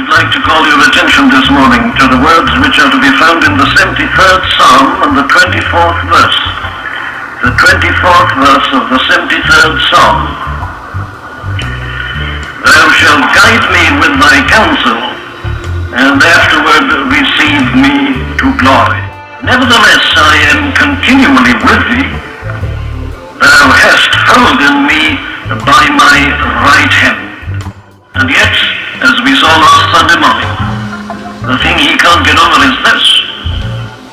would like to call your attention this morning to the words which are to be found in the 73rd Psalm and the 24th verse. The 24th verse of the 73rd Psalm. Thou shalt guide me with thy counsel, and afterward receive me to glory. Nevertheless, I am continually with thee. Thou hast holden me by my right hand. And yet, as we saw last Sunday morning, the thing he can't get over is this,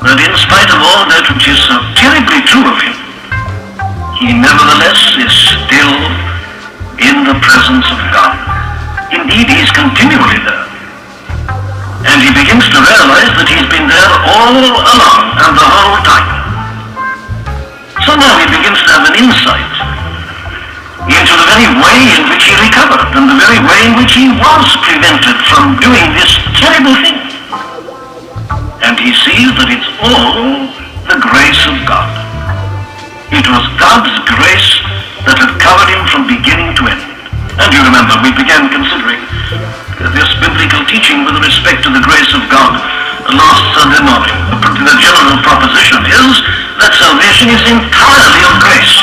that in spite of all that which is so terribly true of him, he nevertheless is still in the presence of God. Indeed, he's continually there. And he begins to realize that he's been there all along and the whole time. So now he begins to have an insight into the very way in which he recovered and the very way in which he was prevented from doing this terrible thing. And he sees that it's all the grace of God. It was God's grace that had covered him from beginning to end. And you remember, we began considering this biblical teaching with respect to the grace of God last Sunday morning. The general proposition is that salvation is entirely of grace.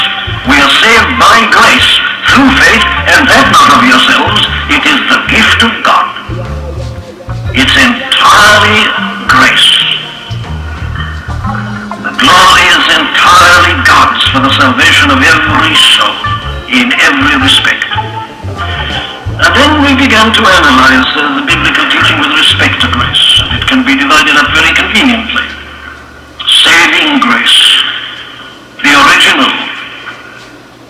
We are saved by grace through faith, and that not of yourselves. It is the gift of God. It's entirely grace. The glory is entirely God's for the salvation of every soul in every respect. And then we began to analyze the biblical teaching with respect to grace. It can be divided up very conveniently. Saving grace, the original,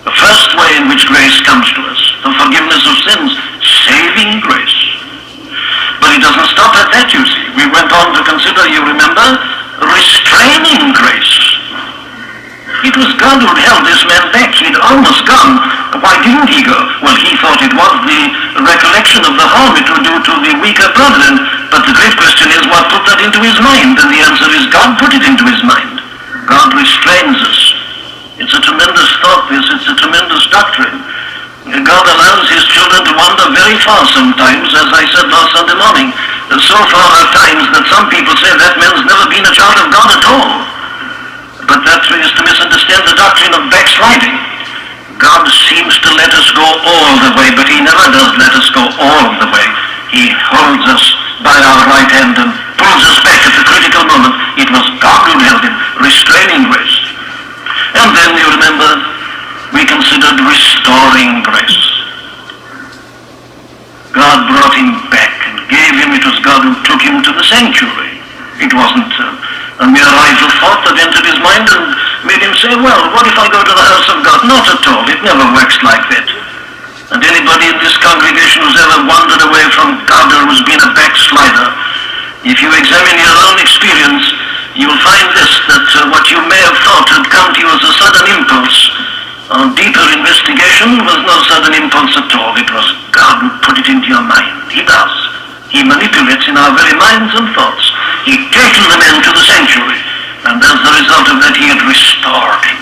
the first way in which grace comes to us, the forgiveness of sins, saving grace. But it doesn't stop at that, you see. We went on to consider, you remember, restraining grace. It was God who held this man back. He'd almost gone. Why didn't he go? Well, he thought it was the recollection of the harm it would do to the weaker brethren. But the great question is, what put that into his mind? And the answer is, God put it into his mind. God restrains us. It's a tremendous thought, this. It's a tremendous doctrine. God allows his children to wander very far sometimes, as I said last Sunday morning. So far at times that some people say that man's never been a child of God at all. But that is to misunderstand the doctrine of backsliding. God seems to let us go all the way, but he never does let us go all the way. He holds us by our right hand and pulls us back at the critical moment. It was God who held him, restraining grace. And then, you remember, we considered restoring grace. God brought him back and gave him, it was God who took him to the sanctuary. It wasn't a mere idle thought that entered his mind and made him say, well, what if I go to the house of God? Not at all. It never works like that. And anybody in this congregation who's ever wandered away from God or who's been a backslider, if you examine your own experience, you'll find this, that what you may have thought had come to you as a sudden impulse, on deeper investigation, was no sudden impulse at all. It was God who put it into your mind. He does. He manipulates in our very minds and thoughts. He'd taken the man to the sanctuary, and as the result of that, he had restored him.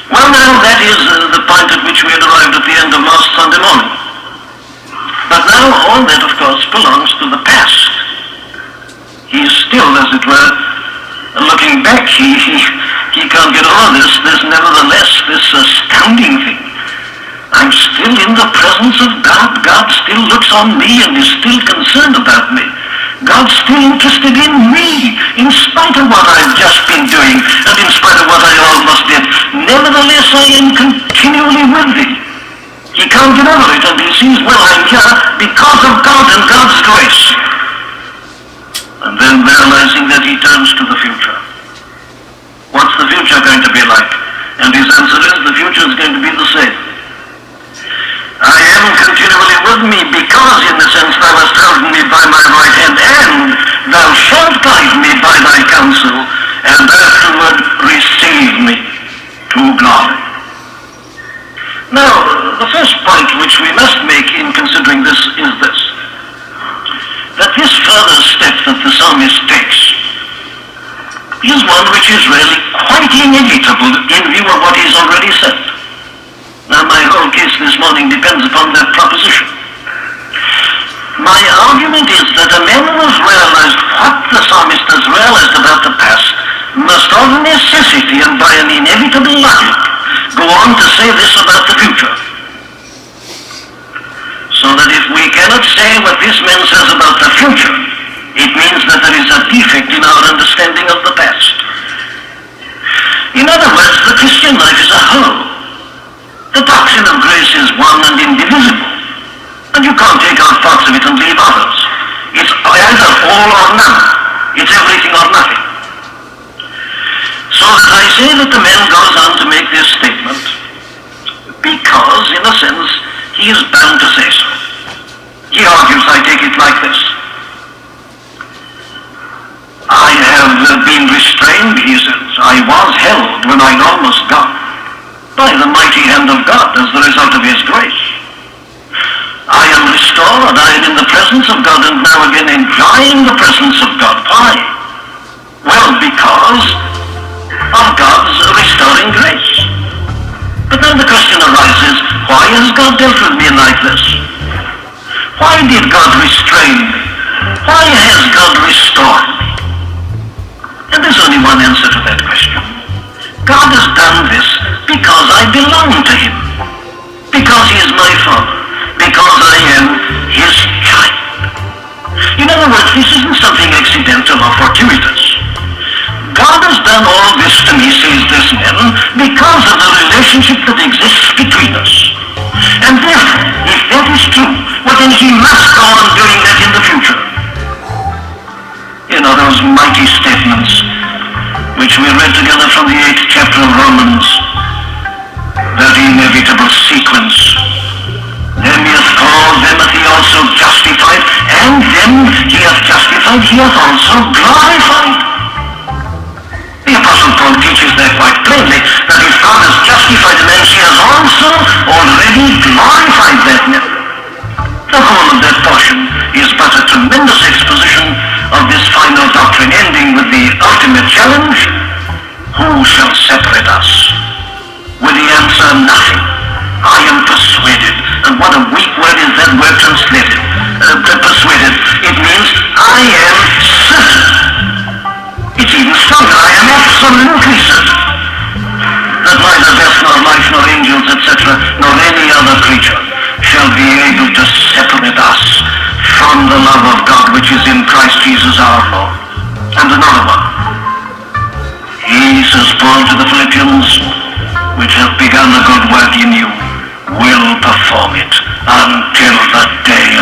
Well, now, that is the point at which we had arrived at the end of last Sunday morning. But now, all that, of course, belongs to the past. He is still, as it were, looking back. He can't get over this. There's nevertheless this astounding thing. I'm still in the presence of God. God still looks on me and is still concerned about me. God's still interested in me, in spite of what I've just been doing, and in spite of what I almost did. Nevertheless, I am continually with thee. He can't get over it, and he sees, well, I'm here because of God and God's grace. And then realizing that, he turns to the future. What's the future going to be like? And his answer is, the future is going to be the same. I am continually with me because, in the sense, thou hast held me by my right hand, and thou shalt guide me by thy counsel, and afterward receive me to glory. Now, the first point which we must make in considering this is this, that this further step that the psalmist takes is one which is really quite inevitable in view of what he's already said. Now, my whole case this morning depends upon that proposition. My point is that a man who has realized what the psalmist has realized about the past must of necessity and by an inevitable logic go on to say this about the future. So that if we cannot say what this man says about the future, it means that there is a defect in our understanding of the past. In other words, the Christian life is a whole. The doctrine of grace is one and indivisible, and you can't take out parts of it and leave others. It's either all or none. It's everything or nothing. So that I say that the man goes on to make this statement because, in a sense, he is bound to say so. He argues, I take it like this. I have been restrained, he says. I was held when I'd almost gone by the mighty hand of God as the result of his grace. I am restored, I am in the presence of God and now again enjoying the presence of God. Why? Well, because of God's restoring grace. But then the question arises, why has God dealt with me like this? Why did God restrain me? Why has God restored me? And there's only one answer to that question. God has done this because I belong to him, because he is my Father, because I am his child. In other words, this isn't something accidental or fortuitous. God has done all this to me, says this man, because of the relationship that exists between us. And therefore, if that is true, well then he must go on doing that in the future. You know, those mighty statements which we read together from the 8th chapter of Romans, that inevitable sequence. Them he hath called, them hath he also justified, and them he hath justified, he hath also glorified. The Apostle Paul teaches that quite plainly, that if God has justified a man, he has also already glorified that man. The whole of that portion is but a tremendous exposition of this final doctrine, ending with the ultimate challenge, who shall separate us? With the answer, nothing. I am persuaded. And what a weak word is that word translated. Persuaded. It means I am certain. It's even stronger. I am absolutely certain that neither death nor life nor angels, etc., nor any other creature shall be able to separate us from the love of God which is in Christ Jesus our Lord. And another one. He, says Paul to the Philippians, which hath begun a good work in you, will perform it until the day